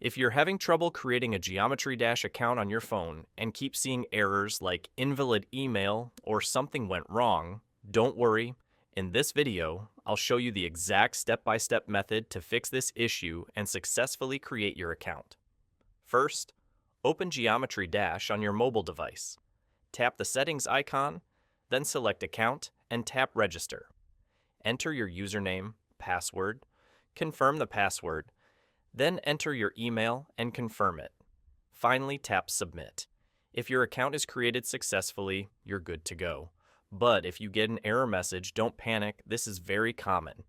If you're having trouble creating a Geometry Dash account on your phone and keep seeing errors like invalid email or something went wrong, don't worry. In this video, I'll show you the exact step-by-step method to fix this issue and successfully create your account. First, open Geometry Dash on your mobile device. Tap the Settings icon, then select Account and tap Register. Enter your username, password, confirm the password, then enter your email and confirm it. Finally, tap Submit. If your account is created successfully, you're good to go. But if you get an error message, don't panic, this is very common.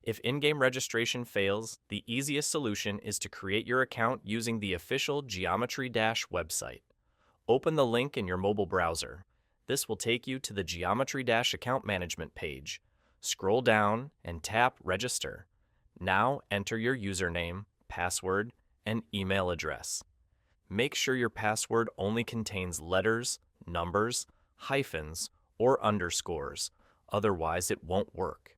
If in-game registration fails, the easiest solution is to create your account using the official Geometry Dash website. Open the link in your mobile browser. This will take you to the Geometry Dash account management page. Scroll down and tap Register. Now enter your username, password, and email address. Make sure your password only contains letters, numbers, hyphens, or underscores, otherwise it won't work.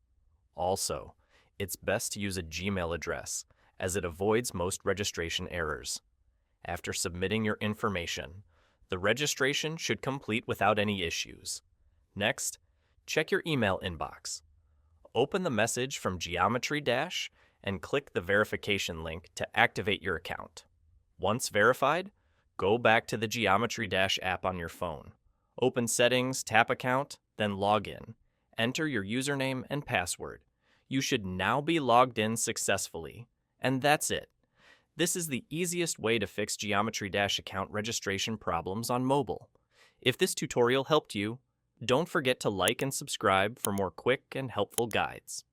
Also, it's best to use a Gmail address, as it avoids most registration errors. After submitting your information, the registration should complete without any issues. Next, check your email inbox. Open the message from Geometry Dash and click the verification link to activate your account. Once verified, go back to the Geometry Dash app on your phone. Open Settings, tap Account, then log in. Enter your username and password. You should now be logged in successfully. And that's it. This is the easiest way to fix Geometry Dash account registration problems on mobile. If this tutorial helped you, don't forget to like and subscribe for more quick and helpful guides.